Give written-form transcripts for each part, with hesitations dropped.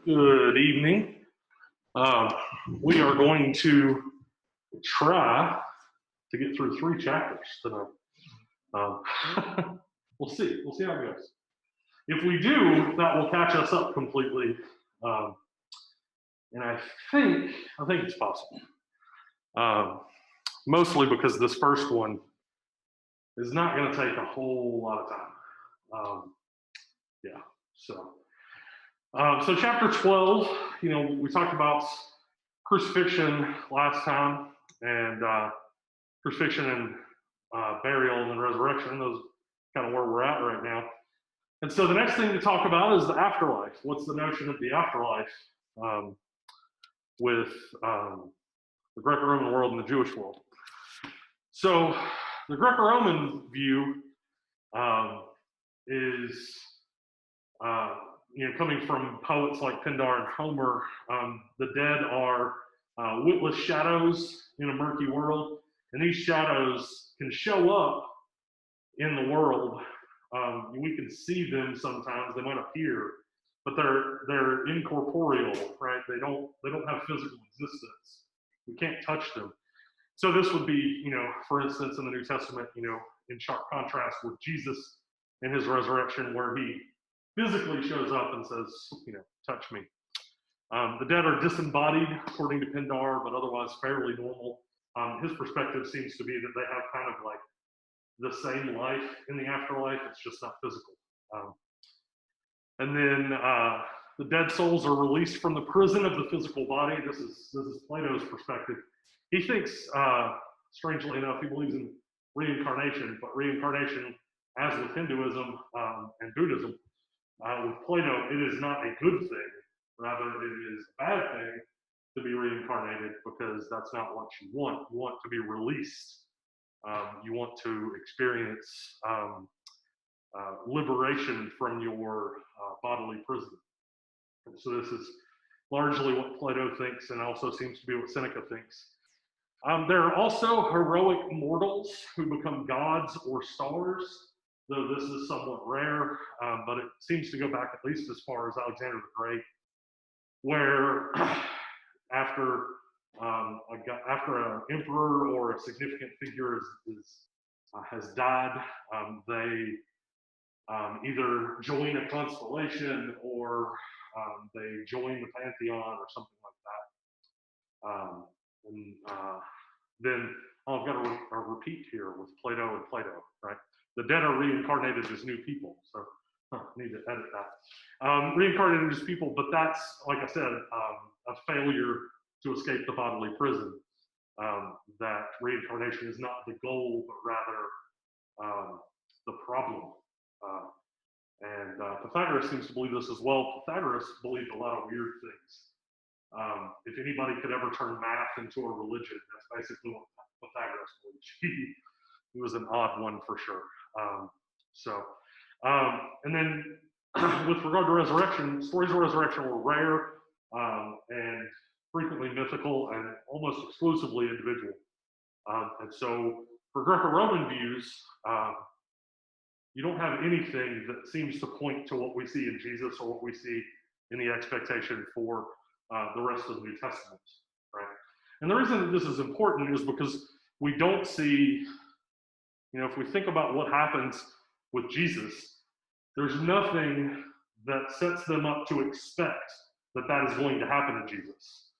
Good evening. We are going to try to get through 3 chapters tonight. We'll see. We'll see how it goes. If we do, that will catch us up completely. And I think it's possible. Mostly because this first one is not going to take a whole lot of time. So chapter 12, we talked about crucifixion last time, and crucifixion and burial and then resurrection. Those are kind of where we're at right now. And so the next thing to talk about is the afterlife. What's the notion of the afterlife with the Greco-Roman world and the Jewish world? So the Greco-Roman view is coming from poets like Pindar and Homer. The dead are witless shadows in a murky world, and these shadows can show up in the world. We can see them sometimes; they might appear, but they're incorporeal, right? They don't have physical existence. We can't touch them. So this would be, for instance, in the New Testament, in sharp contrast with Jesus and his resurrection, where he physically shows up and says, touch me. The dead are disembodied, according to Pindar, but otherwise fairly normal. His perspective seems to be that they have kind of like the same life in the afterlife, it's just not physical. And then the dead souls are released from the prison of the physical body. This is Plato's perspective. He thinks, strangely enough, he believes in reincarnation, but reincarnation, as with Hinduism and Buddhism, with Plato, it is not a good thing. Rather, it is a bad thing to be reincarnated because that's not what you want. You want to be released. You want to experience liberation from your bodily prison. And so this is largely what Plato thinks, and also seems to be what Seneca thinks. There are also heroic mortals who become gods or stars, though this is somewhat rare, but it seems to go back at least as far as Alexander the Great, where after an emperor or a significant figure has died, they either join a constellation or they join the pantheon or something like that. Then I've got a repeat here with Plato and Plato, right? The dead are reincarnated as new people, so need to edit that. Reincarnated as people, but that's, like I said, a failure to escape the bodily prison. That reincarnation is not the goal, but rather the problem. And Pythagoras seems to believe this as well. Pythagoras believed a lot of weird things. If anybody could ever turn math into a religion, that's basically what Pythagoras believed. He was an odd one for sure. And then with regard to resurrection, stories of resurrection were rare and frequently mythical and almost exclusively individual. And so for Greco-Roman views, you don't have anything that seems to point to what we see in Jesus or what we see in the expectation for the rest of the New Testament, right? And the reason that this is important is because we don't see, if we think about what happens with Jesus, there's nothing that sets them up to expect that is going to happen to Jesus.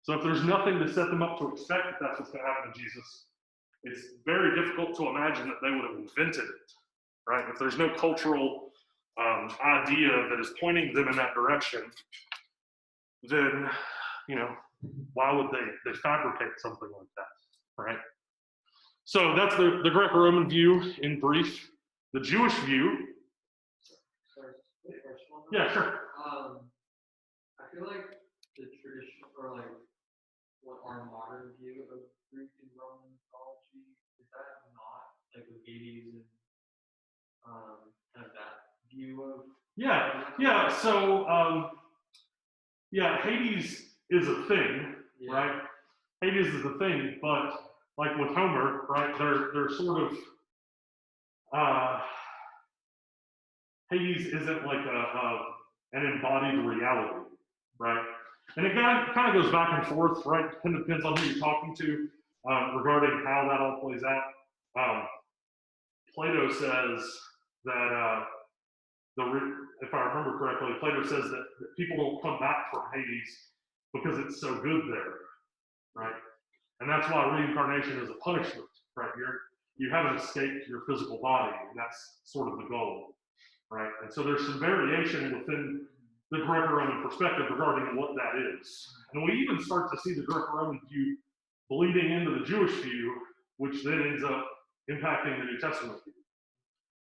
So if there's nothing to set them up to expect that that's what's going to happen to Jesus, it's very difficult to imagine that they would have invented it, right? If there's no cultural idea that is pointing them in that direction, then, why would they fabricate something like that, right? So that's the Greco-Roman view in brief. The Jewish view. Sorry, first one. Yeah, sure. I feel like the traditional, or like what our modern view of Greek and Roman mythology, is that not like with Hades and kind of that view of? Yeah. So Hades is a thing, right? Hades is a thing, but like with Homer, right? They're sort of Hades isn't like an embodied reality. right? And it kind of goes back and forth, right? It depends on who you're talking to regarding how that all plays out. Plato says that, if I remember correctly, Plato says that people don't come back from Hades because it's so good there, right? And that's why reincarnation is a punishment, right? You haven't escaped your physical body, and that's sort of the goal, right? And so there's some variation within the Greco-Roman perspective regarding what that is. And we even start to see the Greco-Roman view bleeding into the Jewish view, which then ends up impacting the New Testament view.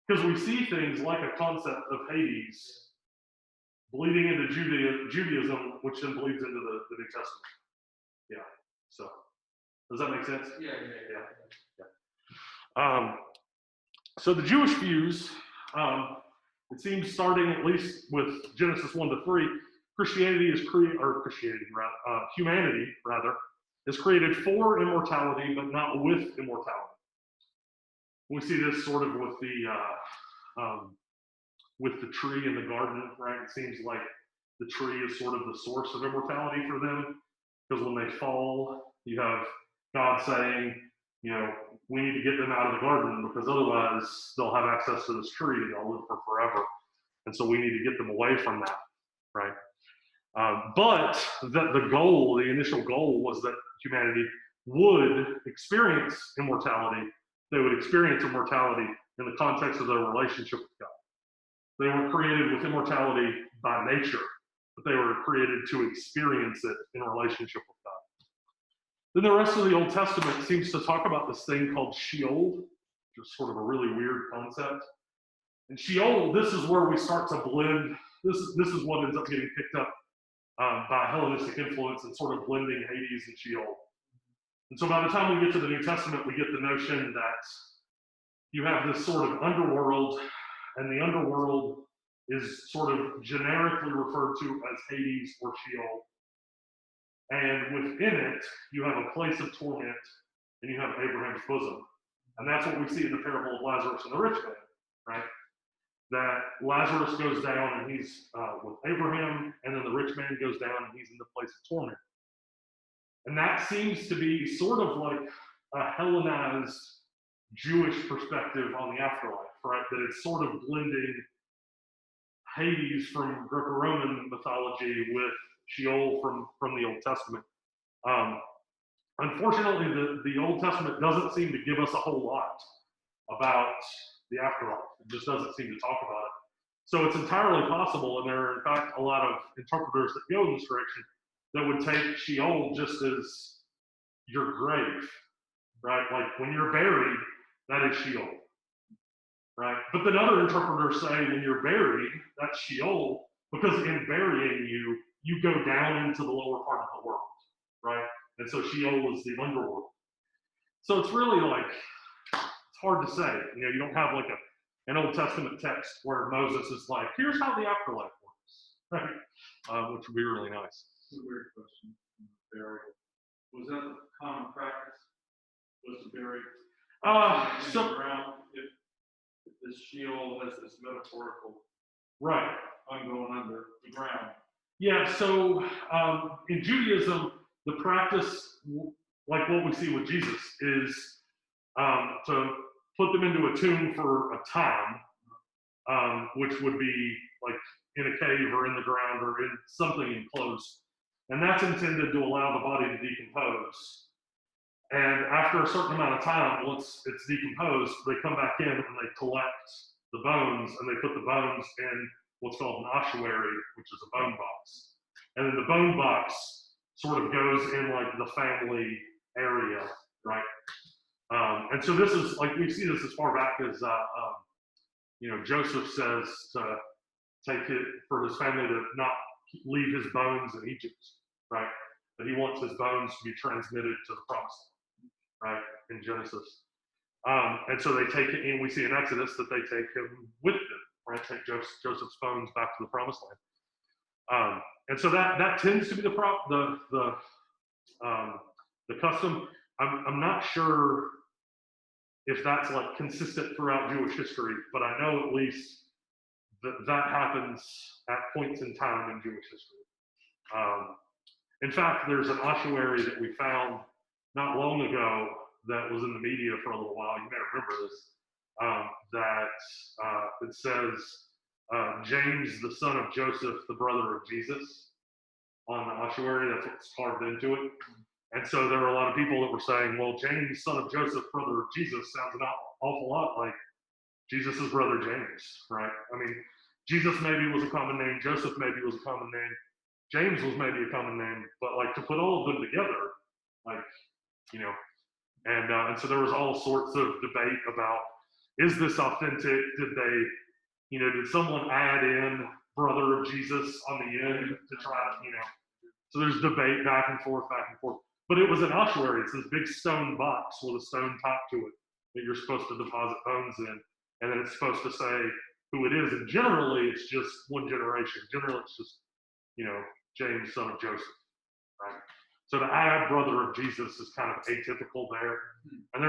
Because we see things like a concept of Hades bleeding into Judaism, which then bleeds into the New Testament. Yeah. So, does that make sense? Yeah. So the Jewish views, it seems starting at least with Genesis 1-3, humanity is created for immortality, but not with immortality. We see this sort of with the tree in the garden, right? It seems like the tree is sort of the source of immortality for them, because when they fall, you have God saying, we need to get them out of the garden because otherwise they'll have access to this tree and they'll live for forever. And so we need to get them away from that, right? But the initial goal was that humanity would experience immortality. They would experience immortality in the context of their relationship with God. They weren't created with immortality by nature, but they were created to experience it in relationship with God. Then the rest of the Old Testament seems to talk about this thing called Sheol, which is sort of a really weird concept. And Sheol, this is where we start to blend. This is what ends up getting picked up by Hellenistic influence and sort of blending Hades and Sheol. And so by the time we get to the New Testament, we get the notion that you have this sort of underworld, and the underworld is sort of generically referred to as Hades or Sheol. And within it, you have a place of torment, and you have Abraham's bosom. And that's what we see in the parable of Lazarus and the rich man, right? That Lazarus goes down and he's with Abraham, and then the rich man goes down and he's in the place of torment. And that seems to be sort of like a Hellenized Jewish perspective on the afterlife, right? That it's sort of blending Hades from Greco-Roman mythology with Sheol from the Old Testament. Unfortunately, the Old Testament doesn't seem to give us a whole lot about the afterlife. It just doesn't seem to talk about it. So it's entirely possible, and there are in fact a lot of interpreters that go in this direction, that would take Sheol just as your grave, right? Like when you're buried, that is Sheol, right? But then other interpreters say when you're buried, that's Sheol, because in burying you, you go down into the lower part of the world, right? And so Sheol is the underworld. So it's really like, it's hard to say. You don't have like an Old Testament text where Moses is like, here's how the afterlife works, right? Which would be really nice. It's a weird question. Burial. Was that the common practice? Was to bury in the ground? If this Sheol has this metaphorical, right? I'm going under the ground. Yeah. So in Judaism, the practice, like what we see with Jesus, is to put them into a tomb for a time, which would be like in a cave or in the ground or in something enclosed. And that's intended to allow the body to decompose. And after a certain amount of time, once it's decomposed, they come back in and they collect the bones, and they put the bones in what's called an ossuary, which is a bone box. And then the bone box sort of goes in like the family area, right? And so this is like, we see this as far back as Joseph says to take it for his family to not leave his bones in Egypt, right? But he wants his bones to be transmitted to the promised land, right? In Genesis. And so they take it, and we see in Exodus that they take him with them, right? Take Joseph's bones back to the promised land. And so that tends to be the custom. I'm not sure if that's like consistent throughout Jewish history, but I know at least that happens at points in time in Jewish history. In fact, there's an ossuary that we found not long ago that was in the media for a little while. You may remember this. It says James, the son of Joseph, the brother of Jesus, on the ossuary. That's what's carved into it. And so there were a lot of people that were saying, well, James, son of Joseph, brother of Jesus, sounds an awful lot like Jesus' brother James, right? I mean, Jesus maybe was a common name. Joseph maybe was a common name. James was maybe a common name. But like to put all of them together, like, you know, and so there was all sorts of debate about, is this authentic? Did someone add in brother of Jesus on the end to try to, so there's debate back and forth. But it was an ossuary. It's this big stone box with a stone top to it that you're supposed to deposit bones in. And then it's supposed to say who it is. And generally, it's just one generation. Generally, it's just, James, son of Joseph, right? So to add brother of Jesus is kind of atypical there. And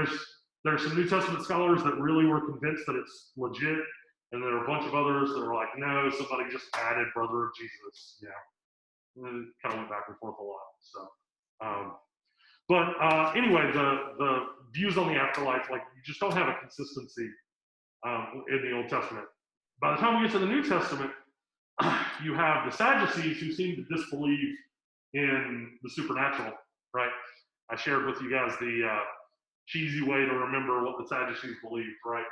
there's some New Testament scholars that really were convinced that it's legit. And there are a bunch of others that were like, no, somebody just added brother of Jesus. And it kind of went back and forth a lot. So, anyway, the views on the afterlife, like you just don't have a consistency in the Old Testament. By the time we get to the New Testament, you have the Sadducees who seem to disbelieve in the supernatural, right? I shared with you guys the cheesy way to remember what the Sadducees believed, right?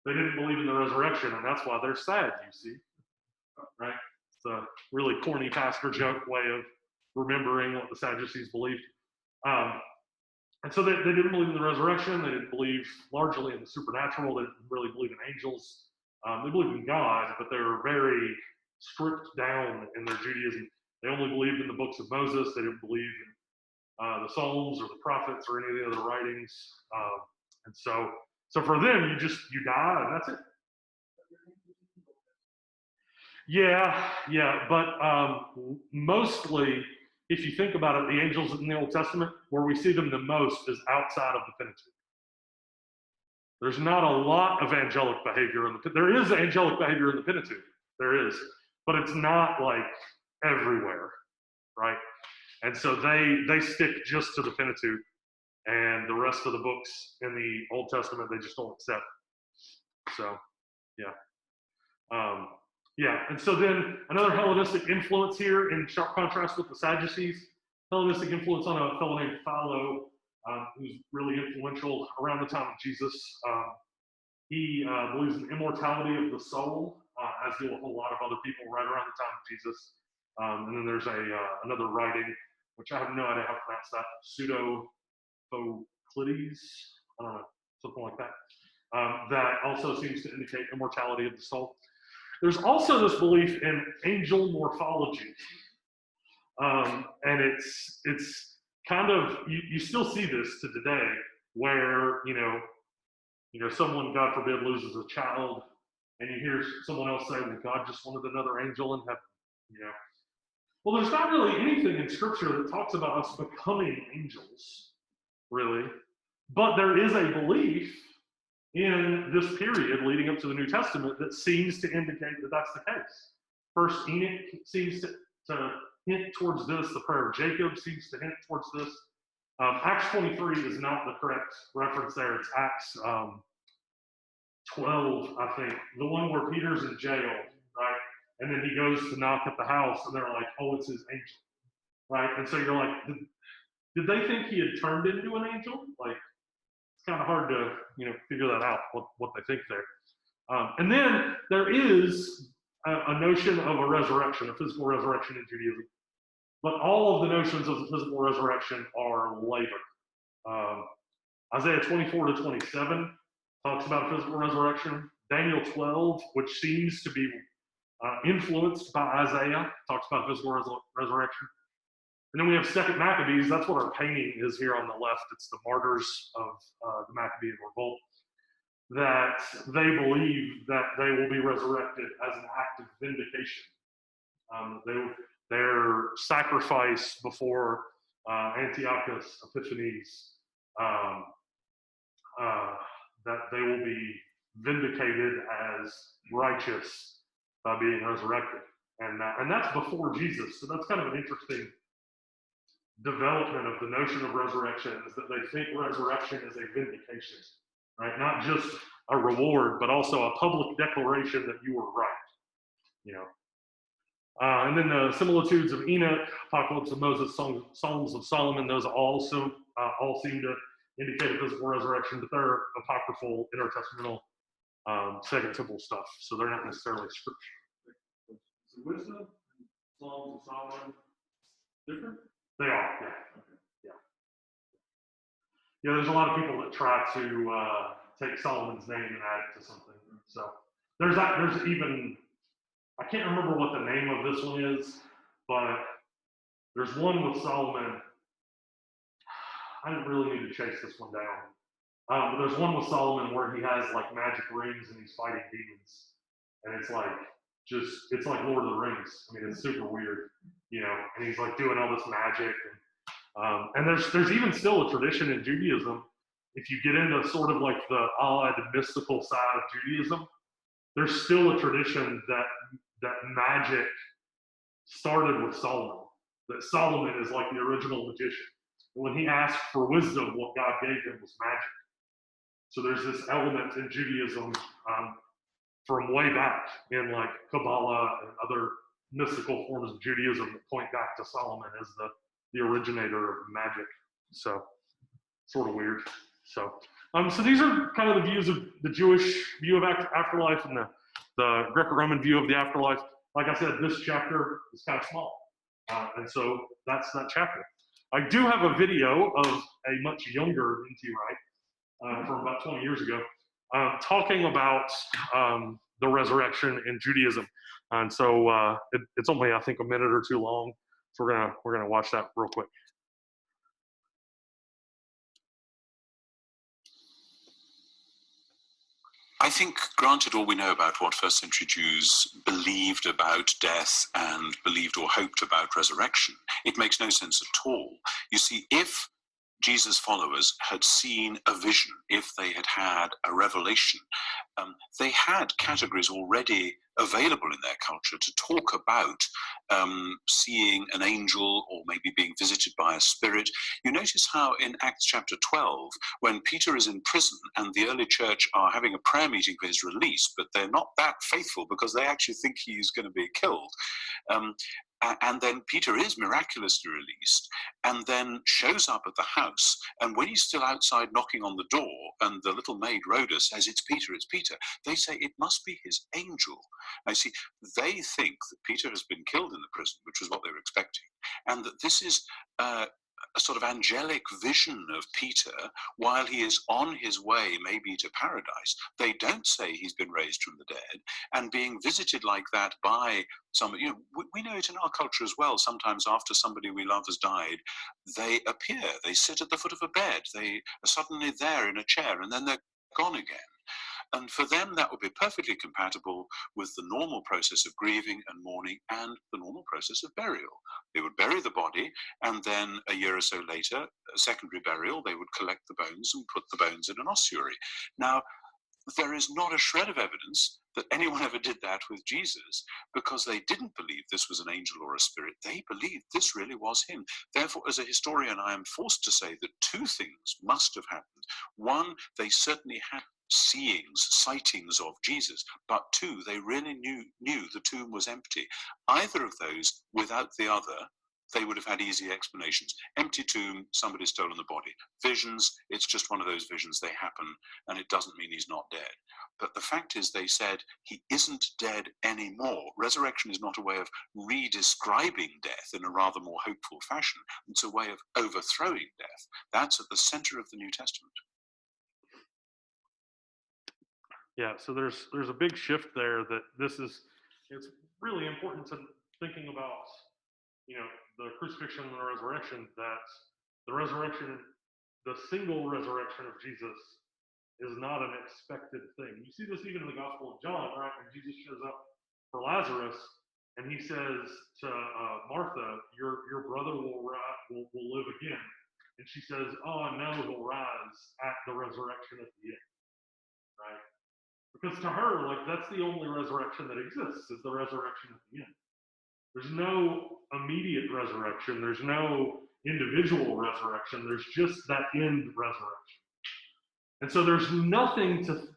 They didn't believe in the resurrection, and that's why they're sad, you see, right? It's a really corny pastor joke way of remembering what the Sadducees believed. And so they didn't believe in the resurrection. They didn't believe largely in the supernatural. They didn't really believe in angels. They believed in God, but they were very stripped down in their Judaism. They only believed in the books of Moses. They didn't believe in the Psalms or the prophets or any of the other writings. And so for them, you die and that's it. Yeah, but mostly, if you think about it, the angels in the Old Testament, where we see them the most is outside of the Pentateuch. There's not a lot of angelic behavior there is angelic behavior in the Pentateuch. There is, but it's not like everywhere, right? And so they stick just to the Pentateuch, and the rest of the books in the Old Testament they just don't accept. So, and so then another Hellenistic influence here, in sharp contrast with the Sadducees, Hellenistic influence on a fellow named Philo, who's really influential around the time of Jesus. He believes in the immortality of the soul, as do a whole lot of other people right around the time of Jesus. And then there's another writing, which I have no idea how to pronounce that, Pseudo-Phoclides, I don't know, something like that, that also seems to indicate immortality of the soul. There's also this belief in angel morphology. And it's kind of, you still see this to today, where, someone, God forbid, loses a child, and you hear someone else say, well, God just wanted another angel in heaven, Well, there's not really anything in Scripture that talks about us becoming angels, really. But there is a belief in this period leading up to the New Testament that seems to indicate that that's the case. First Enoch seems to hint towards this. The prayer of Jacob seems to hint towards this. Acts 23 is not the correct reference there. It's Acts 12, I think, the one where Peter's in jail, right? And then he goes to knock at the house, and they're like, oh, it's his angel, right? And so you're like, did they think he had turned into an angel? Like, it's kind of hard to, figure that out, what they think there. And then there is a notion of a resurrection, a physical resurrection in Judaism. But all of the notions of the physical resurrection are later. Isaiah 24 to 27 talks about a physical resurrection. Daniel 12, which seems to be influenced by Isaiah, talks about physical resurrection. And then we have Second Maccabees. That's what our painting is here on the left. It's the martyrs of the Maccabean revolt. That they believe that they will be resurrected as an act of vindication. Their sacrifice before Antiochus Epiphanes, that they will be vindicated as righteous by being resurrected. And that's before Jesus. So that's kind of an interesting development of the notion of resurrection, is that they think resurrection is a vindication, right? Not just a reward, but also a public declaration that you were right, you know. And then the similitudes of Enoch, Apocalypse of Moses, Psalms of Solomon, those also all seem to indicate a physical resurrection, but they're apocryphal, intertestamental, Second Temple stuff, so they're not necessarily scripture. Is the wisdom, Psalms of Solomon, different? They are, yeah. Okay. Yeah, there's a lot of people that try to take Solomon's name and add it to something. So there's even, I can't remember what the name of this one is, but there's one with Solomon. I didn't really need to chase this one down. But there's one with Solomon where he has like magic rings and he's fighting demons. And it's like Lord of the Rings. I mean, it's super weird, you know, and he's like doing all this magic. And there's even still a tradition in Judaism, if you get into sort of like the odd mystical side of Judaism, there's still a tradition that magic started with Solomon, that Solomon is like the original magician. And when he asked for wisdom, what God gave him was magic. So there's this element in Judaism from way back in like Kabbalah and other mystical forms of Judaism that point back to Solomon as the originator of magic. So sort of weird. So these are kind of the views of the Jewish view of afterlife and the Greco-Roman view of the afterlife. Like I said, this chapter is kind of small. And so that's that chapter. I do have a video of a much younger N.T. Wright from about 20 years ago talking about the resurrection in Judaism. And so it's only, I think, a minute or two long. So we're gonna watch that real quick. I think, granted all we know about what first century Jews believed about death and believed or hoped about resurrection, it makes no sense at all. You see, if Jesus' followers had seen a vision, if they had had a revelation, they had categories already available in their culture to talk about seeing an angel or maybe being visited by a spirit. You notice how in Acts chapter 12, when Peter is in prison and the early church are having a prayer meeting for his release, but they're not that faithful because they actually think he's going to be killed. And then Peter is miraculously released and then shows up at the house. And when he's still outside knocking on the door and the little maid Rhoda says, it's Peter, they say it must be his angel. I see, they think that Peter has been killed in the prison, which was what they were expecting, and that this is a sort of angelic vision of Peter while he is on his way maybe to paradise. They don't say he's been raised from the dead, and being visited like that by somebody, you know, we know it in our culture as well. Sometimes after somebody we love has died, they appear, they sit at the foot of a bed, they are suddenly there in a chair, and then they're gone again. And for them, that would be perfectly compatible with the normal process of grieving and mourning and the normal process of burial. They would bury the body, and then a year or so later, a secondary burial, they would collect the bones and put the bones in an ossuary. Now, there is not a shred of evidence that anyone ever did that with Jesus, because they didn't believe this was an angel or a spirit. They believed this really was him. Therefore, as a historian, I am forced to say that two things must have happened. One, they certainly had sightings of Jesus, but two, they really knew the tomb was empty. Either of those without the other, they would have had easy explanations. Empty tomb, somebody's stolen the body. Visions, it's just one of those visions, they happen, and it doesn't mean he's not dead. But the fact is, they said he isn't dead anymore. Resurrection is not a way of re-describing death in a rather more hopeful fashion. It's a way of overthrowing death. That's at the center of the New Testament. Yeah, so there's a big shift there that it's really important to thinking about, you know, the crucifixion and the resurrection, that the single resurrection of Jesus is not an expected thing. You see this even in the Gospel of John, right? When Jesus shows up for Lazarus and he says to Martha, your brother will live again. And she says, oh, no, he'll rise at the resurrection at the end, right? Because to her, like, that's the only resurrection that exists, is the resurrection at the end. There's no immediate resurrection. There's no individual resurrection. There's just that end resurrection. And so there's nothing to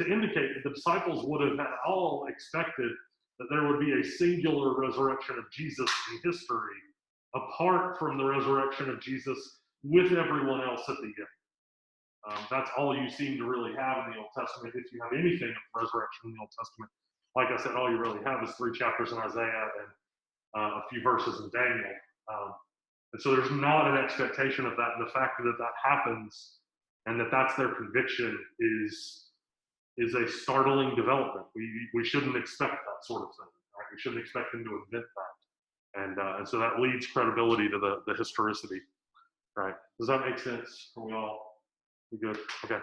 indicate that the disciples would have at all expected that there would be a singular resurrection of Jesus in history apart from the resurrection of Jesus with everyone else at the end. That's all you seem to really have in the Old Testament. If you have anything of resurrection in the Old Testament, like I said, all you really have is 3 chapters in Isaiah and a few verses in Daniel. And so there's not an expectation of that. And the fact that that happens and that that's their conviction is a startling development. We shouldn't expect that sort of thing. Right? We shouldn't expect them to invent that. And so that leads credibility to the historicity. Right? Does that make sense? Are we all good? Okay.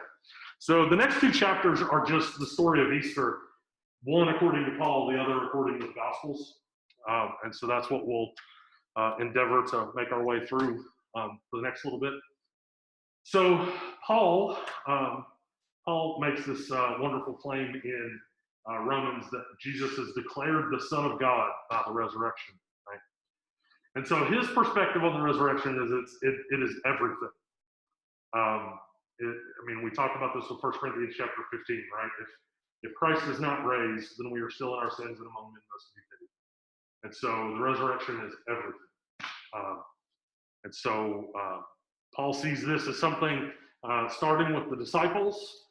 So the next 2 chapters are just the story of Easter, one according to Paul, the other according to the Gospels. And so that's what we'll endeavor to make our way through for the next little bit. So Paul makes this wonderful claim in Romans that Jesus is declared the Son of God by the resurrection. Right? And so his perspective on the resurrection is it is everything. We talked about this in 1 Corinthians chapter 15, right? If Christ is not raised, then we are still in our sins and among men must be pitied. And so the resurrection is everything. And so Paul sees this as something starting with the disciples.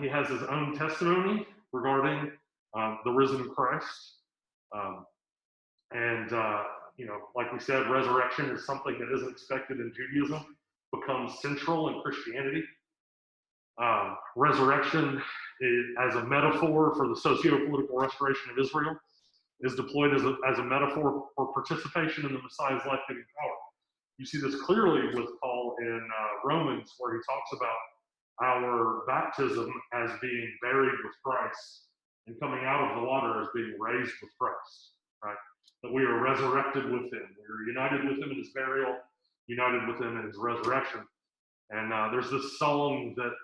He has his own testimony regarding the risen Christ. Like we said, resurrection is something that isn't expected in Judaism, becomes central in Christianity. Resurrection as a metaphor for the socio-political restoration of Israel is deployed as a metaphor for participation in the Messiah's life-giving power. You see this clearly with Paul in Romans, where he talks about our baptism as being buried with Christ and coming out of the water as being raised with Christ, right? That we are resurrected with him. We are united with him in his burial, united with him in his resurrection. And there's this song that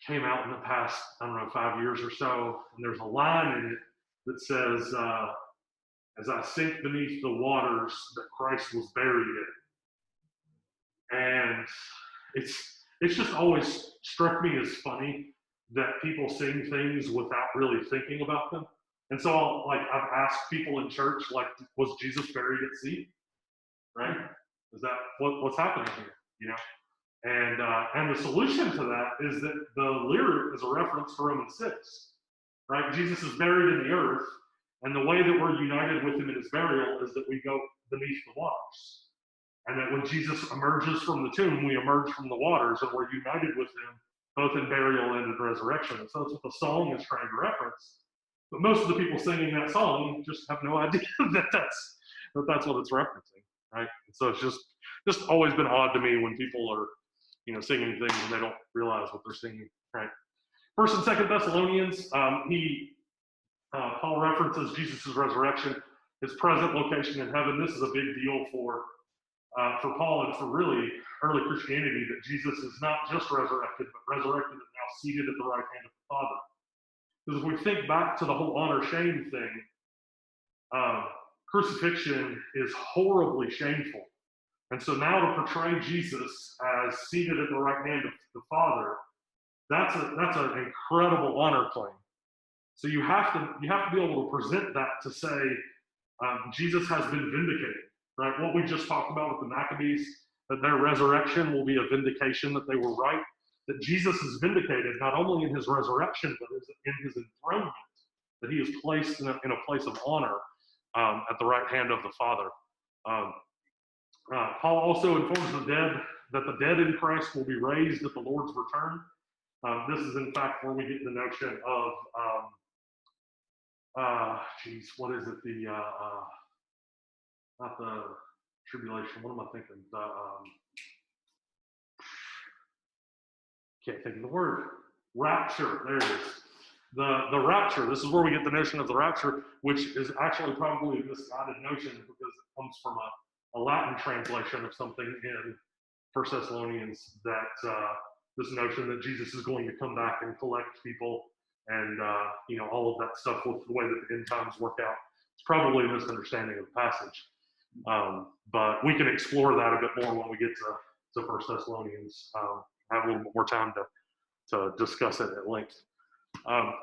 came out in the past, 5 years or so, and there's a line in it that says, as I sink beneath the waters that Christ was buried in. And it's just always struck me as funny that people sing things without really thinking about them. And so, I've asked people in church, was Jesus buried at sea? Right? Is that what's happening here? You know? And the solution to that is that the lyric is a reference to Romans 6. Right? Jesus is buried in the earth, and the way that we're united with him in his burial is that we go beneath the waters. And that when Jesus emerges from the tomb, we emerge from the waters, and we're united with him both in burial and in resurrection. And so that's what the song is trying to reference. But most of the people singing that song just have no idea that that's what it's referencing, right? And so it's just always been odd to me when people are, singing things and they don't realize what they're singing, right? 1 and 2 Thessalonians, Paul references Jesus' resurrection, his present location in heaven. This is a big deal for Paul and for really early Christianity, that Jesus is not just resurrected, but resurrected and now seated at the right hand of the Father. Because if we think back to the whole honor-shame thing, crucifixion is horribly shameful. And so now to portray Jesus as seated at the right hand of the Father, that's an incredible honor claim. So you have to be able to present that to say Jesus has been vindicated, right? What we just talked about with the Maccabees, that their resurrection will be a vindication that they were right. That Jesus is vindicated not only in his resurrection, but in his enthronement, that he is placed in a place of honor at the right hand of the Father. Paul also informs the dead that the dead in Christ will be raised at the Lord's return. This is in fact where we get the notion of, what is it? Not the tribulation. What am I thinking? Can't think of the word. Rapture. There it is. The rapture. This is where we get the notion of the rapture, which is actually probably a misguided notion because it comes from a Latin translation of something in 1 Thessalonians, that this notion that Jesus is going to come back and collect people and all of that stuff with the way that the end times work out. It's probably a misunderstanding of the passage. But we can explore that a bit more when we get to 1 Thessalonians. Have a little bit more time to discuss it at length.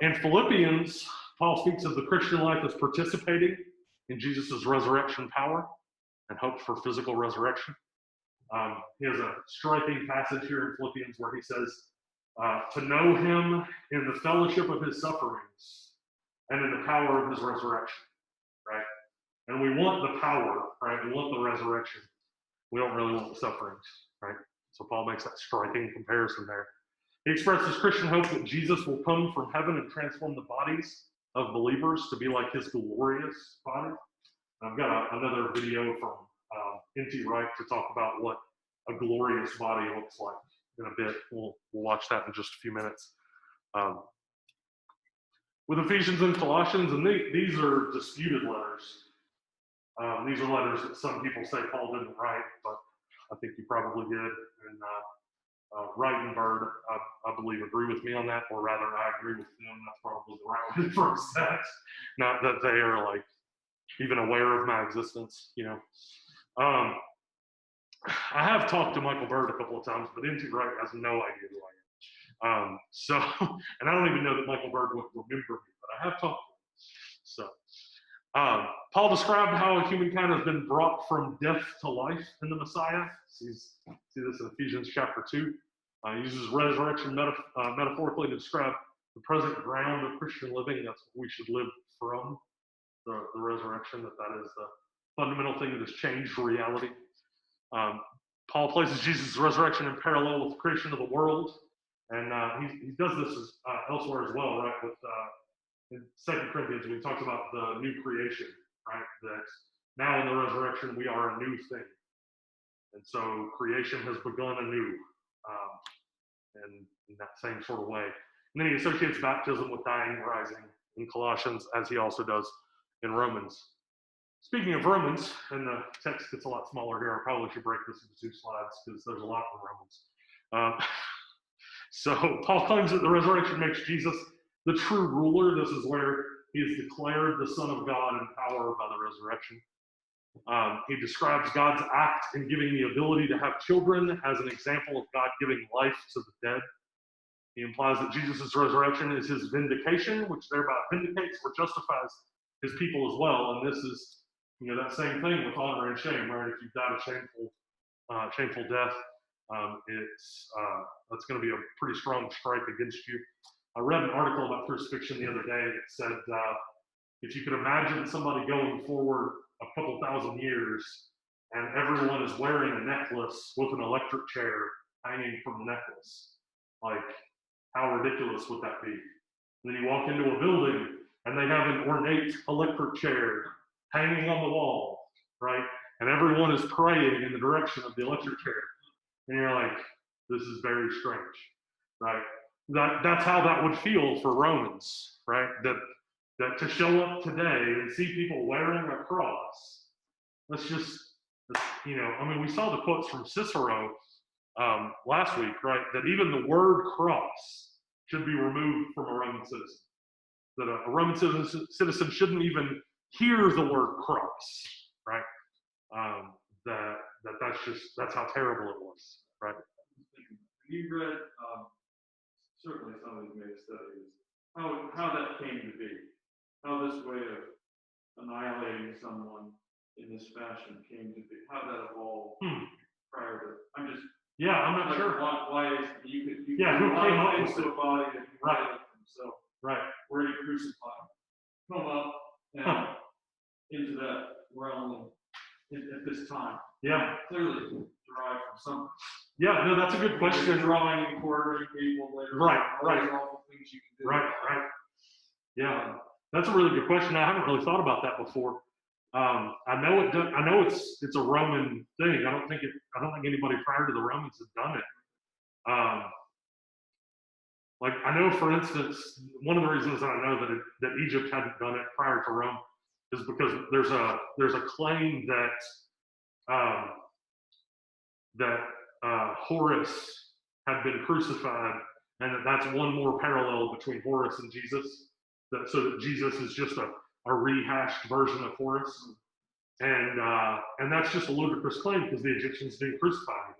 In Philippians, Paul speaks of the Christian life as participating in Jesus' resurrection power and hope for physical resurrection. He has a striking passage here in Philippians where he says, to know him in the fellowship of his sufferings and in the power of his resurrection, right? And we want the power, right? We want the resurrection. We don't really want the sufferings, right? So Paul makes that striking comparison there. He expresses Christian hope that Jesus will come from heaven and transform the bodies of believers to be like his glorious body. I've got another video from N.T. Wright to talk about what a glorious body looks like in a bit. We'll watch that in just a few minutes. With Ephesians and Colossians, and these are disputed letters. These are letters that some people say Paul didn't write, but I think he probably did. And Wright and Bird, I believe, agree with me on that, or rather, I agree with them. That's probably the right way to phrase that. Not that they are like even aware of my existence, you know. I have talked to Michael Bird a couple of times, but N.T. Wright has no idea who I am. So, and I don't even know that Michael Bird would remember me, but I have talked to him. So, Paul described how humankind has been brought from death to life in the Messiah. See this in Ephesians chapter 2. He uses resurrection metaphorically to describe the present ground of Christian living. That's what we should live from, the resurrection, that is the fundamental thing that has changed reality. Paul places Jesus' resurrection in parallel with the creation of the world, and he does this elsewhere as well, right? With in 2 Corinthians, we talked about the new creation, right? That now in the resurrection, we are a new thing. And so creation has begun anew, and in that same sort of way. And then he associates baptism with dying and rising in Colossians, as he also does in Romans. Speaking of Romans, and the text gets a lot smaller here, I probably should break this into 2 slides because there's a lot in Romans. So Paul claims that the resurrection makes Jesus the true ruler. This is where he is declared the Son of God in power by the resurrection. He describes God's act in giving the ability to have children as an example of God giving life to the dead. He implies that Jesus' resurrection is his vindication, which thereby vindicates or justifies his people as well. And this is, that same thing with honor and shame, right? If you've died a shameful death, that's going to be a pretty strong strike against you. I read an article about crucifixion the other day that said if you could imagine somebody going forward a couple thousand years and everyone is wearing a necklace with an electric chair hanging from the necklace, like how ridiculous would that be? And then you walk into a building and they have an ornate electric chair hanging on the wall, right? And everyone is praying in the direction of the electric chair. And you're like, this is very strange, right? That's how that would feel for Romans, right? That to show up today and see people wearing a cross, we saw the quotes from Cicero last week, right? That even the word cross should be removed from a Roman citizen. That a Roman citizen shouldn't even hear the word cross, right? That's how terrible it was, right? You read, certainly somebody made a study, how that came to be, how this way of annihilating someone in this fashion came to be, how that evolved prior to. I'm not sure. Why is you could who came up with a body that you right himself, right where you crucify him, come up and into that realm at this time. Yeah, clearly derived from something. Yeah, no, that's a good question. Drawing and quartering people later. Right. Awful things you can do. Right. Yeah, that's a really good question. I haven't really thought about that before. I know it's a Roman thing. I don't think anybody prior to the Romans had done it. I know, for instance, one of the reasons that I know that Egypt hadn't done it prior to Rome is because there's a claim that Horus had been crucified, and that's one more parallel between Horus and Jesus. So that Jesus is just a rehashed version of Horus. And that's just a ludicrous claim because the Egyptians didn't crucify anybody.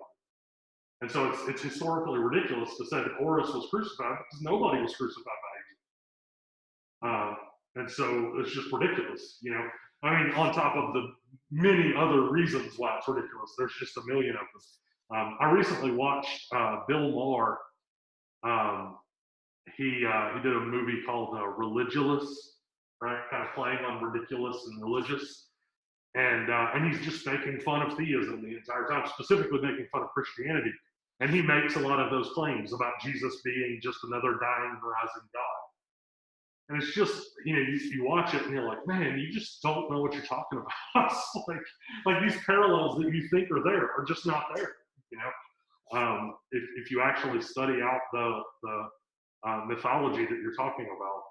And so it's historically ridiculous to say that Horus was crucified because nobody was crucified by Egypt. And so it's just ridiculous, you know. I mean, on top of the many other reasons why it's ridiculous, there's just a million of them. I recently watched Bill Maher. He did a movie called Religulous, right? Kind of playing on ridiculous and religious. And he's just making fun of theism the entire time, specifically making fun of Christianity. And he makes a lot of those claims about Jesus being just another dying, rising God. And it's just, you know, you watch it and you're like, man, you just don't know what you're talking about. like these parallels that you think are there are just not there, you know. If you actually study out the mythology that you're talking about,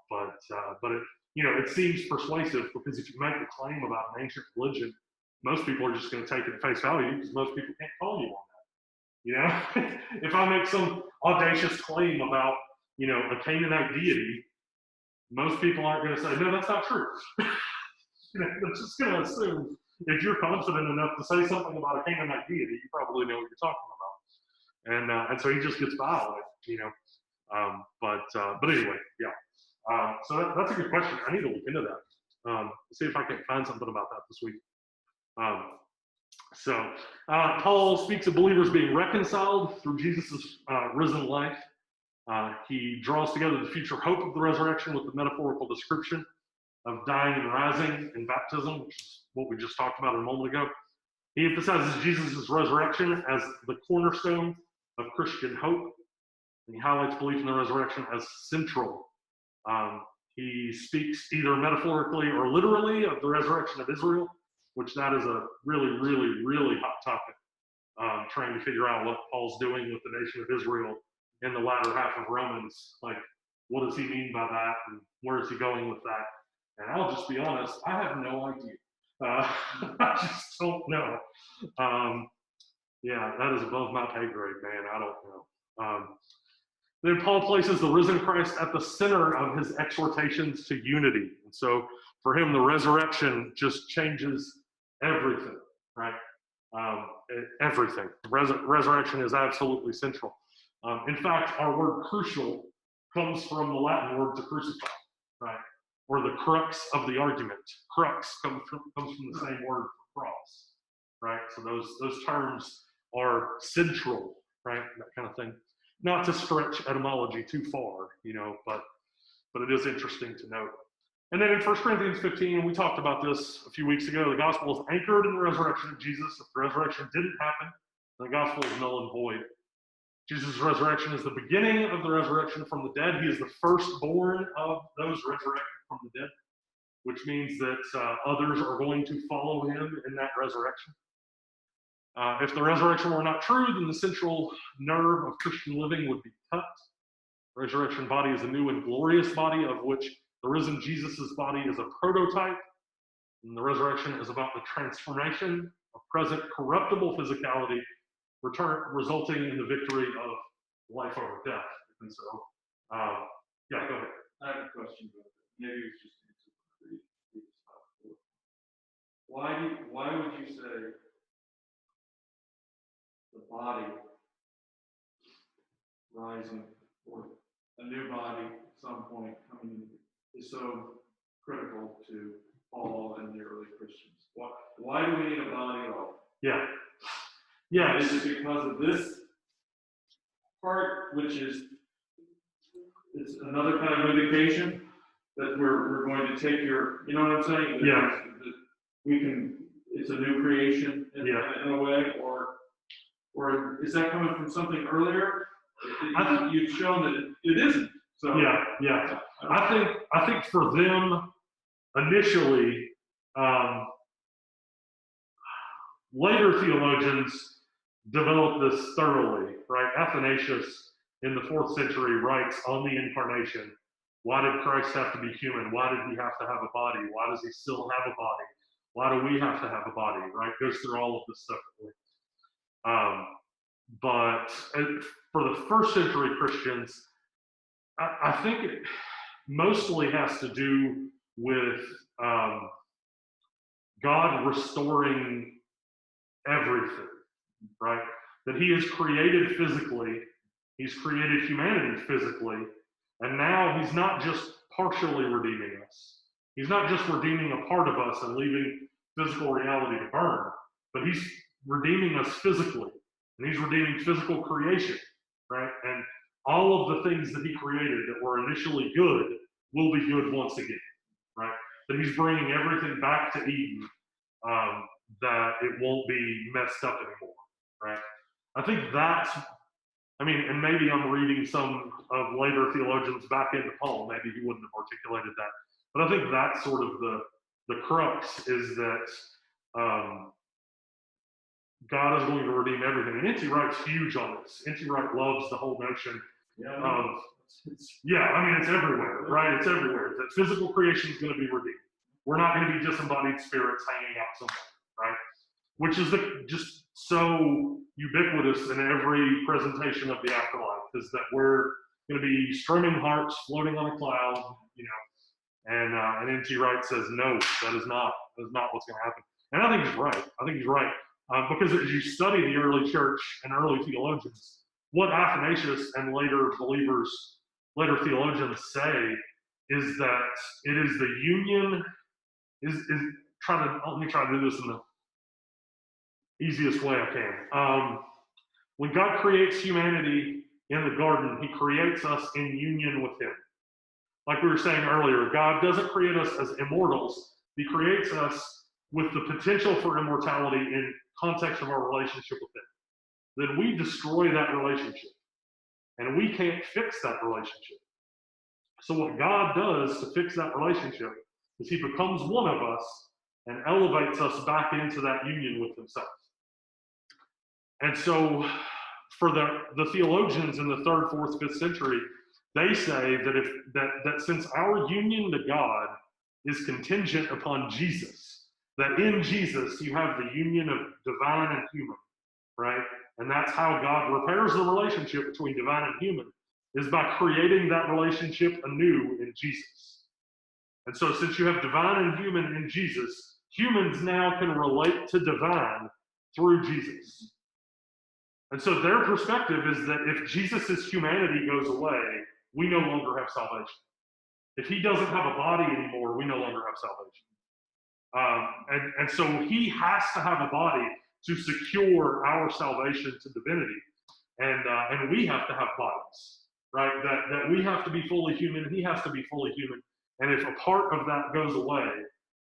but it, you know, it seems persuasive because if you make a claim about an ancient religion, most people are just going to take it at face value because most people can't call you on that. You know, if I make some audacious claim about, you know, a Canaanite deity, most people aren't going to say, no, that's not true. You know, they're just going to assume if you're confident enough to say something about a Canaanite deity, you probably know what you're talking about. And so he just gets by on it, you know. But anyway, yeah. So that's a good question. I need to look into that. See if I can find something about that this week. Paul speaks of believers being reconciled through Jesus' risen life. He draws together the future hope of the resurrection with the metaphorical description of dying and rising in baptism, which is what we just talked about a moment ago. He emphasizes Jesus' resurrection as the cornerstone of Christian hope. And he highlights belief in the resurrection as central. He speaks either metaphorically or literally of the resurrection of Israel, which that is a really, really, really hot topic. Trying to figure out what Paul's doing with the nation of Israel in the latter half of Romans. Like, what does he mean by that? And where is he going with that? And I'll just be honest, I have no idea. I just don't know. Yeah, that is above my pay grade, man. I don't know. Then Paul places the risen Christ at the center of his exhortations to unity. And so for him, the resurrection just changes everything, right? Everything. Resurrection is absolutely central. In fact, our word crucial comes from the Latin word to crucify, right? Or the crux of the argument. Crux comes from the same word for cross, right? So those terms are central, right? That kind of thing. Not to stretch etymology too far, you know, but it is interesting to note. And then in 1 Corinthians 15, and we talked about this a few weeks ago, the gospel is anchored in the resurrection of Jesus. If the resurrection didn't happen, the gospel is null and void. Jesus' resurrection is the beginning of the resurrection from the dead. He is the firstborn of those resurrected from the dead, which means that others are going to follow him in that resurrection. If the resurrection were not true, then the central nerve of Christian living would be cut. The resurrection body is a new and glorious body, of which the risen Jesus' body is a prototype. And the resurrection is about the transformation of present corruptible physicality, resulting in the victory of life over death. And so, yeah, go ahead. I have a question about that. Maybe it's just why would you say the body rising or a new body at some point coming in is so critical to Paul and the early Christians? Why do we need a body at all? Yeah. Yeah. Is it because of this part, which is it's another kind of indication that we're going to take your, you know what I'm saying? Yeah. That we can, it's a new creation in a way, or is that coming from something earlier? You've shown that it isn't. So yeah. I think for them initially, later theologians developed this thoroughly, right? Athanasius in the 4th century writes on the incarnation. Why did Christ have to be human? Why did he have to have a body? Why does he still have a body? Why do we have to have a body, right? Goes through all of this separately. But for the 1st century Christians, I think it mostly has to do with God restoring everything, right? That he has created physically, he's created humanity physically, and now he's not just partially redeeming us. He's not just redeeming a part of us and leaving physical reality to burn, but he's redeeming us physically, and he's redeeming physical creation, right? And all of the things that he created that were initially good will be good once again, right? That he's bringing everything back to Eden, that it won't be messed up anymore, right? I think that's, I mean, and maybe I'm reading some of later theologians back into Paul. Maybe he wouldn't have articulated that. But I think that's sort of the crux is that God is going to redeem everything. And N.T. Wright's huge on this. N.T. Wright loves the whole notion of, it's everywhere, right? It's everywhere. That physical creation is going to be redeemed. We're not going to be disembodied spirits hanging out somewhere, right? Which is just so ubiquitous in every presentation of the afterlife, is that we're going to be streaming hearts floating on a cloud, and N.T. Wright says, no, that is not what's going to happen. And I think he's right. Because as you study the early church and early theologians, what Athanasius and later theologians say is that it is the union, let me try to do this in the easiest way I can. When God creates humanity in the garden, he creates us in union with him. Like we were saying earlier, God doesn't create us as immortals. He creates us with the potential for immortality in context of our relationship with him. Then we destroy that relationship, and we can't fix that relationship. So what God does to fix that relationship is he becomes one of us and elevates us back into that union with himself. And so for the theologians in the 3rd, 4th, 5th century, they say that since our union to God is contingent upon Jesus, that in Jesus you have the union of divine and human, right? And that's how God repairs the relationship between divine and human, is by creating that relationship anew in Jesus. And so since you have divine and human in Jesus, humans now can relate to divine through Jesus. And so their perspective is that if Jesus' humanity goes away, we no longer have salvation. If he doesn't have a body anymore, we no longer have salvation. And so he has to have a body to secure our salvation to divinity. And we have to have bodies, right? That we have to be fully human, he has to be fully human. And if a part of that goes away,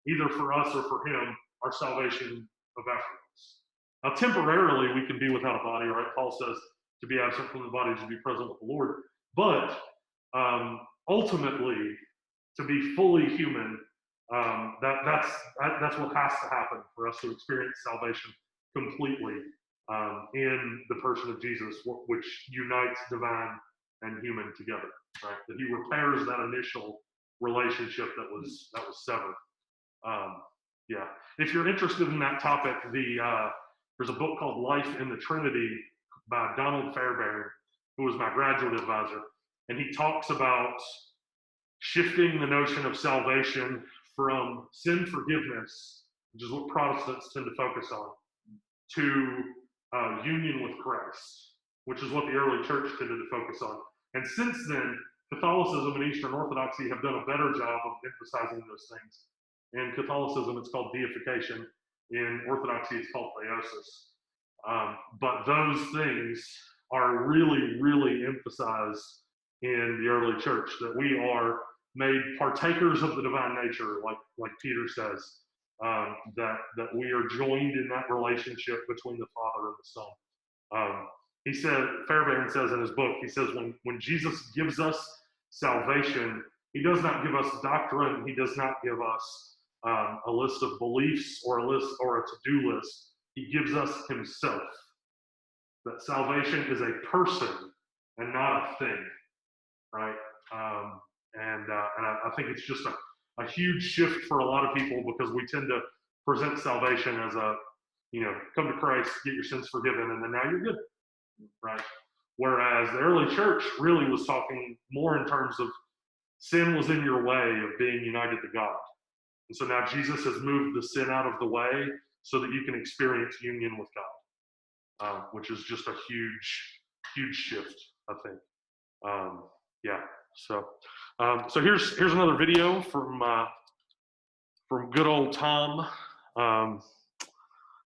either for us or for him, our salvation evaporates. Now, temporarily, we can be without a body, right? Paul says to be absent from the body is to be present with the Lord. But ultimately, to be fully human, that's what has to happen for us to experience salvation completely in the person of Jesus, which unites divine and human together, right? That he repairs that initial relationship that was severed. If you're interested in that topic, there's a book called Life in the Trinity by Donald Fairbairn, who was my graduate advisor, and he talks about shifting the notion of salvation from sin forgiveness, which is what Protestants tend to focus on, to union with Christ, which is what the early church tended to focus on. And since then, Catholicism and Eastern Orthodoxy have done a better job of emphasizing those things. In Catholicism, it's called deification. In Orthodoxy, it's called theosis. But those things are really, really emphasized in the early church, that we are made partakers of the divine nature, like Peter says, that we are joined in that relationship between the Father and the Son. He said, Fairbairn says in his book, he says, when Jesus gives us salvation, he does not give us doctrine, he does not give us a list of beliefs or a to-do list. He gives us himself. That salvation is a person and not a thing, right? And I think it's just a huge shift for a lot of people, because we tend to present salvation as come to Christ, get your sins forgiven, and then now you're good, right? Whereas the early church really was talking more in terms of sin was in your way of being united to God. And so now Jesus has moved the sin out of the way so that you can experience union with God, which is just a huge, huge shift, I think. Yeah. So here's another video from good old Tom. I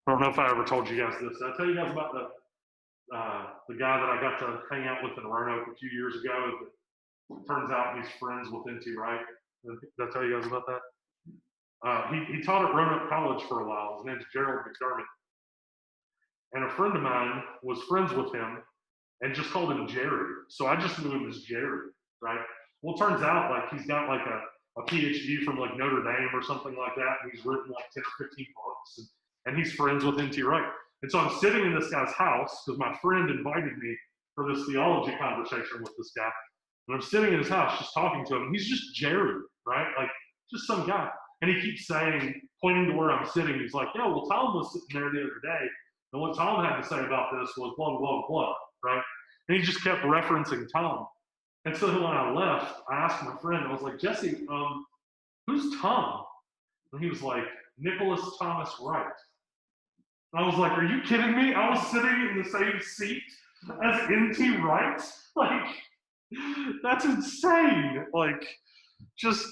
don't know if I ever told you guys this. Did I tell you guys about the guy that I got to hang out with in Roanoke a few years ago? It turns out he's friends with N.T. Wright. Did I tell you guys about that? He taught at Roanoke College for a while. His name's Gerald McDermott. And a friend of mine was friends with him and just called him Jerry. So I just knew him as Jerry, right? Well, it turns out like he's got like a PhD from like Notre Dame or something like that. And he's written like 10 or 15 books. And he's friends with N.T. Wright. And so I'm sitting in this guy's house because my friend invited me for this theology conversation with this guy. And I'm sitting in his house just talking to him. And he's just Jerry, right? Like just some guy. And he keeps saying, pointing to where I'm sitting, he's like, yeah, well, Tom was sitting there the other day. And what Tom had to say about this was blah, blah, blah, right? And he just kept referencing Tom. And so when I left, I asked my friend, I was like, Jesse, who's Tom? And he was like, Nicholas Thomas Wright. And I was like, are you kidding me? I was sitting in the same seat as N.T. Wright? Like, that's insane. Like, just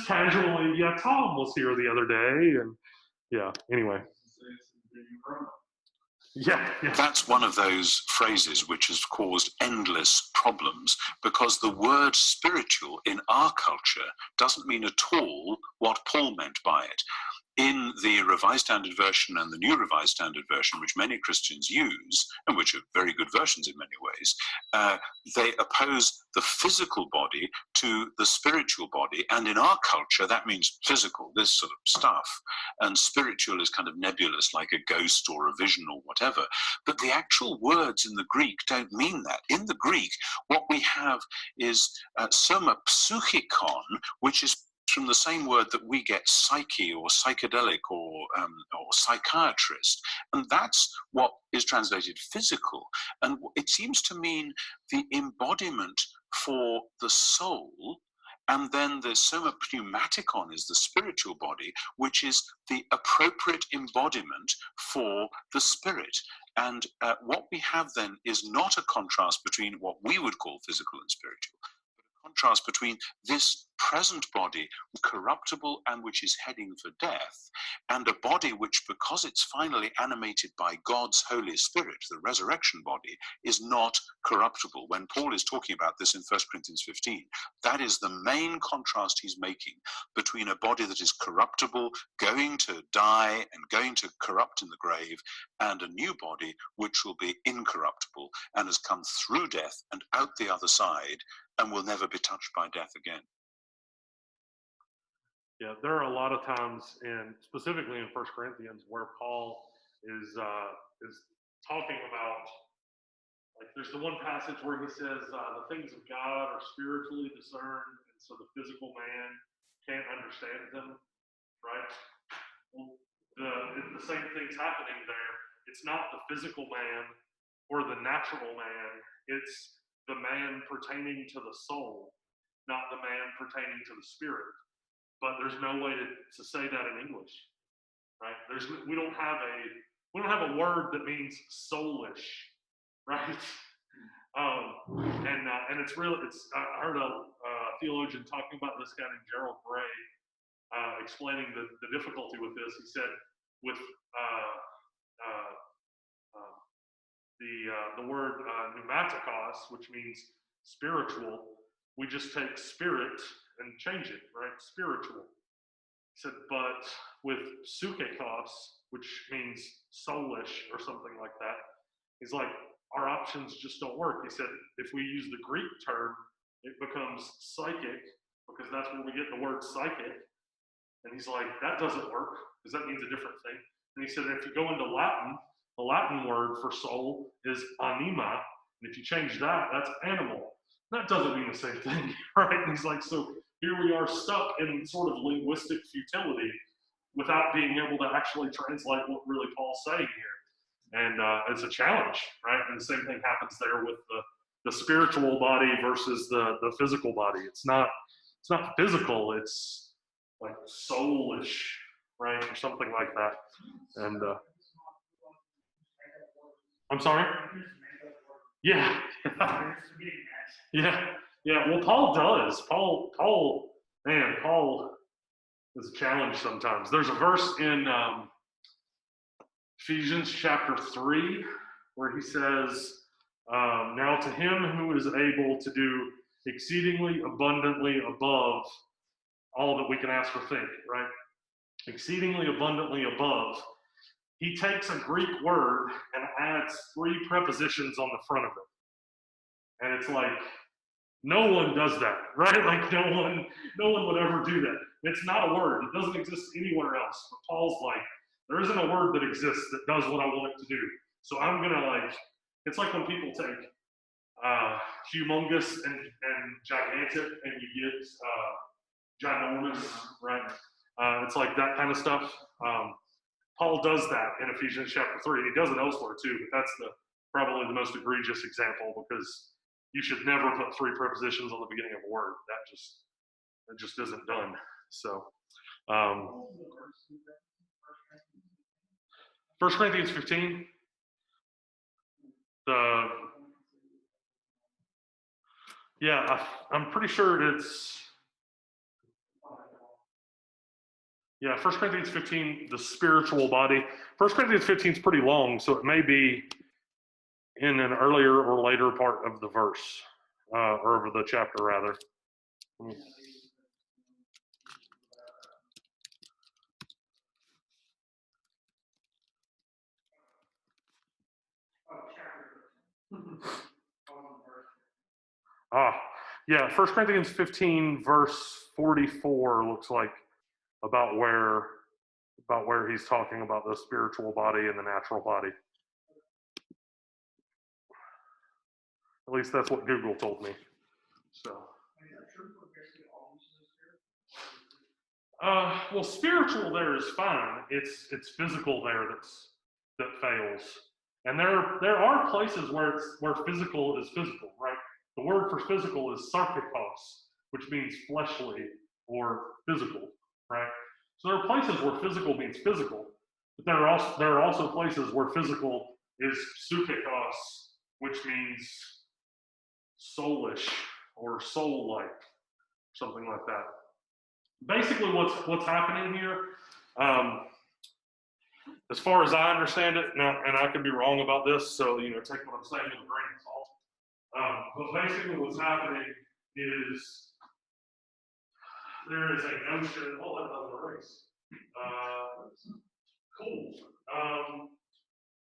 casually, yeah, Tom was here the other day. And yeah, anyway. Yeah. That's one of those phrases which has caused endless problems because the word spiritual in our culture doesn't mean at all what Paul meant by it. In the Revised Standard Version and the New Revised Standard Version, which many Christians use, and which are very good versions in many ways, they oppose the physical body to the spiritual body. And in our culture, that means physical, this sort of stuff. And spiritual is kind of nebulous, like a ghost or a vision or whatever. But the actual words in the Greek don't mean that. In the Greek, what we have is soma psychikon, which is from the same word that we get psyche or psychedelic or psychiatrist. And that's what is translated physical. And it seems to mean the embodiment for the soul. And then the soma pneumaticon is the spiritual body, which is the appropriate embodiment for the spirit. And what we have then is not a contrast between what we would call physical and spiritual, contrast between this present body, corruptible and which is heading for death, and a body which, because it's finally animated by God's Holy Spirit, the resurrection body, is not corruptible. When Paul is talking about this in 1 Corinthians 15, that is the main contrast he's making between a body that is corruptible, going to die and going to corrupt in the grave, and a new body which will be incorruptible and has come through death and out the other side and will never be touched by death again. Yeah, there are a lot of times, and specifically in 1 Corinthians, where Paul is talking about, like, there's the one passage where he says the things of God are spiritually discerned, and so the physical man can't understand them, right? Well, the same thing's happening there. It's not the physical man or the natural man. It's the man pertaining to the soul, not the man pertaining to the spirit. But there's no way to say that in English, right? We don't have a word that means soulish, right? And it's really, I heard a theologian talking about this guy named Gerald Bray, explaining the difficulty with this. He said with the word pneumatikos, which means spiritual, we just take spirit and change it, right? Spiritual. He said, but with psychikos, which means soulish or something like that, he's like, our options just don't work. He said, if we use the Greek term, it becomes psychic, because that's where we get the word psychic. And he's like, that doesn't work, because that means a different thing. And he said, if you go into Latin, the Latin word for soul is anima, and if you change that, that's animal. That doesn't mean the same thing, right? And he's like, so here we are stuck in sort of linguistic futility without being able to actually translate what really Paul's saying here. And it's a challenge, right? And the same thing happens there with the spiritual body versus the physical body. It's not physical, it's like soulish, right, or something like that. And I'm sorry. Yeah. Yeah. Yeah. Well, Paul does. Paul is a challenge sometimes. There's a verse in Ephesians chapter 3 where he says, now to him who is able to do exceedingly abundantly above all that we can ask or think, right? Exceedingly abundantly above. He takes a Greek word and adds 3 prepositions on the front of it. And it's like, no one does that, right? Like no one would ever do that. It's not a word. It doesn't exist anywhere else. But Paul's like, there isn't a word that exists that does what I want it to do. So I'm gonna it's like when people take humongous and gigantic and you get ginormous, right? It's like that kind of stuff. Paul does that in Ephesians chapter 3, and he does it elsewhere too, but that's probably the most egregious example because you should never put 3 prepositions on the beginning of a word. That just isn't done. So 1 Corinthians 15, I'm pretty sure it's 1 Corinthians 15, the spiritual body. 1 Corinthians 15 is pretty long, so it may be in an earlier or later part of the verse, or of the chapter, rather. Yeah, 1 Corinthians 15, verse 44 looks like about where he's talking about the spiritual body and the natural body. At least that's what Google told me. So, well, spiritual there is fine. It's physical there that fails, and there are places where physical is physical, right? The word for physical is sarkikos, which means fleshly or physical, right? So there are places where physical means physical, but there are also places where physical is psychikos, which means soulish or soul-like, something like that. Basically, what's happening here, as far as I understand it, now, and I could be wrong about this, so take what I'm saying with a grain of salt. But basically, what's happening is there is a notion. Oh, that doesn't erase. Cool.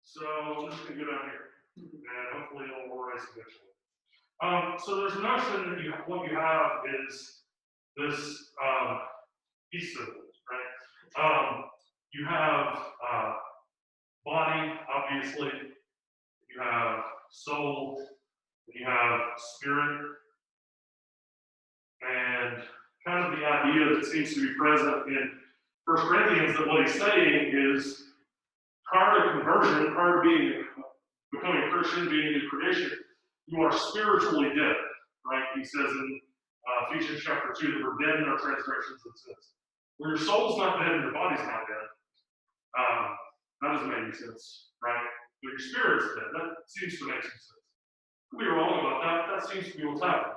So I'm just gonna go down here, and hopefully it'll erase eventually. So there's a notion that what you have is this peace symbol, right? You have body, obviously. You have soul. You have spirit. And kind of the idea that seems to be present in 1 Corinthians that what he's saying is prior to conversion, prior to becoming a Christian, being a new creation, you are spiritually dead, right? He says in Ephesians chapter 2 that we're dead in our transgressions and sins. When your soul's not dead and your body's not dead, that doesn't make any sense, right? But your spirit's dead. That seems to make some sense. Could be wrong about that, but that seems to be what's happening.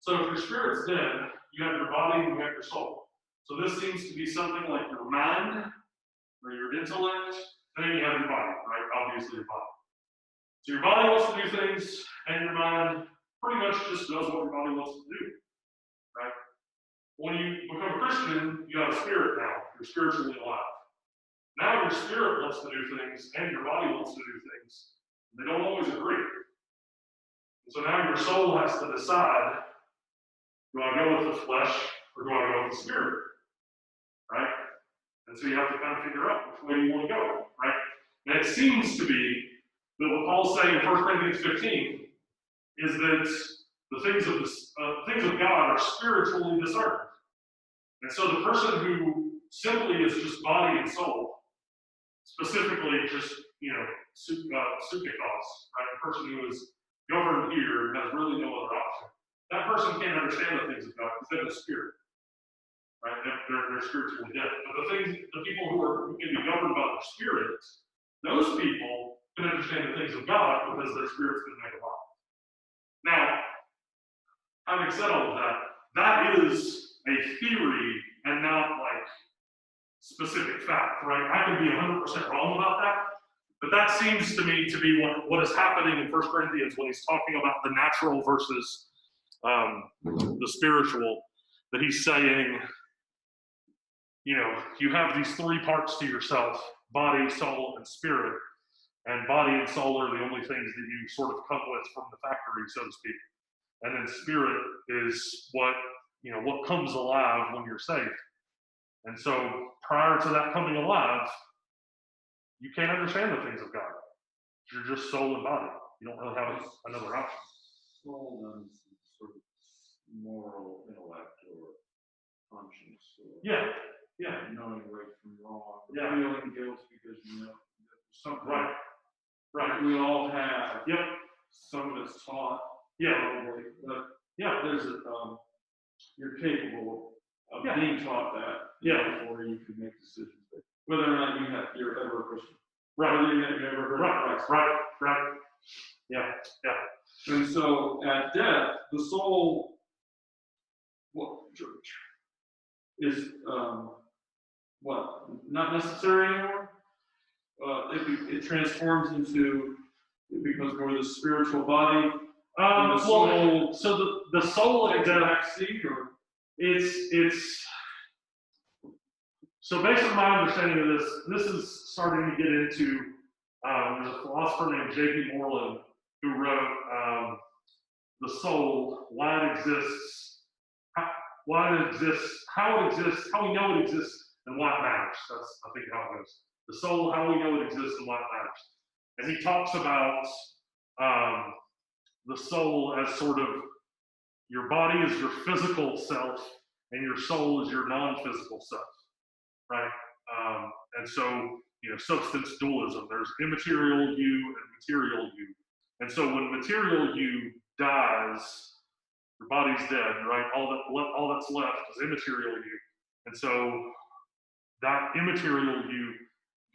So if your spirit's dead, you have your body and you have your soul. So this seems to be something like your mind or your intellect, and then you have your body, right? Obviously your body. So your body wants to do things, and your mind pretty much just does what your body wants to do, right? When you become a Christian, you have a spirit now. You're spiritually alive. Now your spirit wants to do things, and your body wants to do things. They don't always agree. And so now your soul has to decide, do I go with the flesh, or do I go with the spirit, right? And so you have to kind of figure out which way you want to go, right? And it seems to be that what Paul's saying in 1 Corinthians 15 is that the things of God are spiritually discerned. And so the person who simply is just body and soul, specifically just, psychikos, right? The person who is governed here and has really no other option. That person can't understand the things of God because they have a spirit, right? They're spiritually dead. But the people who can be governed by the Spirit, those people can understand the things of God because their spirit's been made alive. Now, having said all of that, that is a theory and not like specific fact, right? I can be 100% wrong about that, but that seems to me to be what is happening in 1 Corinthians when he's talking about the natural versus the spiritual, that he's saying, you know, you have these three parts to yourself: body, soul, and spirit. And body and soul are the only things that you sort of come with from the factory, so to speak. And then spirit is what comes alive when you're saved. And so prior to that coming alive, you can't understand the things of God. You're just soul and body. You don't really have another option. Soul then is sort of moral intellect or conscience or knowing right from wrong, feeling guilt because you know something. Right. We all have. Yep. Some of it's taught. Yeah. Probably, but there's you're capable of being taught that. Before you can make decisions. Whether or not you're ever a Christian. Right. Whether you've ever heard of Christ. Right. Yeah. And so at death, the soul is not necessary anymore. It transforms into, it becomes more the spiritual body. The soul. So the soul at death, backseat, or it's. So based on my understanding of this is starting to get into. There's a philosopher named J.P. Moreland who wrote The Soul, Why It Exists, How It Exists, How We Know It Exists, and Why It Matters. That's, I think, how it goes. The soul, how we know it exists, and why it matters. And he talks about the soul as sort of, your body is your physical self, and your soul is your non-physical self, right? And so, substance dualism. There's immaterial you and material you. And so when material you dies, your body's dead, right? All that's left is immaterial you. And so that immaterial you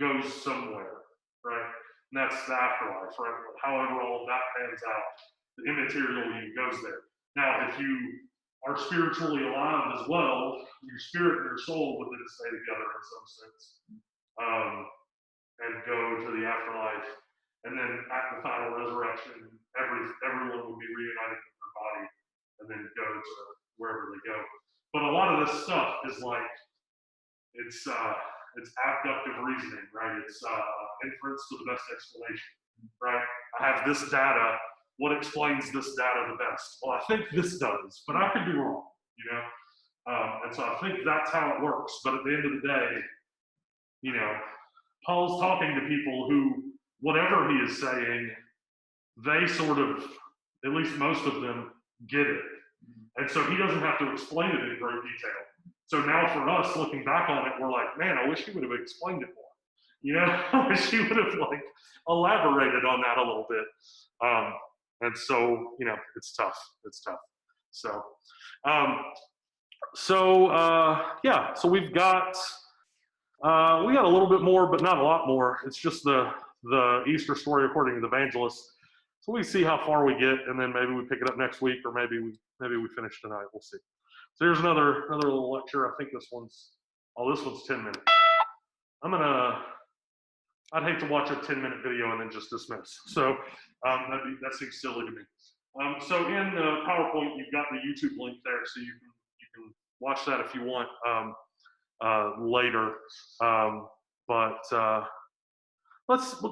goes somewhere, right? And that's the afterlife, right? However all of that pans out, the immaterial you goes there. Now, if you are spiritually alive as well, your spirit and your soul would then stay together in some sense, and go to the afterlife. And then at the final resurrection, everyone would be reunited with their body and then go to wherever they go. But a lot of this stuff is like, it's abductive reasoning, right? It's inference to the best explanation, right? I have this data. What explains this data the best? Well, I think this does, but I could be wrong, And so I think that's how it works. But at the end of the day, Paul's talking to people who, whatever he is saying, they sort of, at least most of them, get it. And so he doesn't have to explain it in great detail. So now for us, looking back on it, we're like, man, I wish he would have explained it more. I wish he would have elaborated on that a little bit. And so, it's tough. It's tough. So, so we've got, we got a little bit more, but not a lot more. It's just the Easter story according to the Evangelists. So we see how far we get, and then maybe we pick it up next week, or maybe we finish tonight. We'll see. So here's another little lecture. I think this one's 10 minutes. I'd hate to watch a 10-minute video and then just dismiss. So that seems silly to me. So in the PowerPoint, you've got the YouTube link there, so you can watch that if you want later. But let's,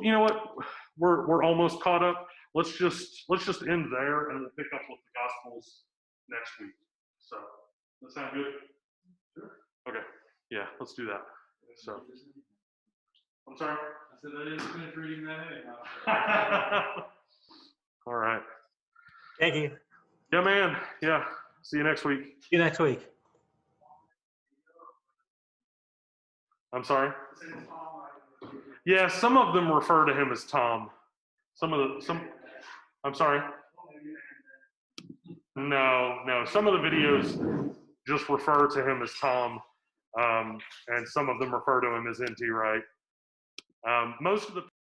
we're almost caught up. Let's just end there, and we'll pick up with the Gospels next week. So does that sound good? Sure. Okay. Yeah, let's do that. So. I'm sorry? I said I didn't finish reading that. All right. Thank you. Yeah, man. Yeah. See you next week. See you next week. I'm sorry? Yeah, some of them refer to him as Tom. I'm sorry? No. Some of the videos just refer to him as Tom. and some of them refer to him as N.T. Wright. Most of the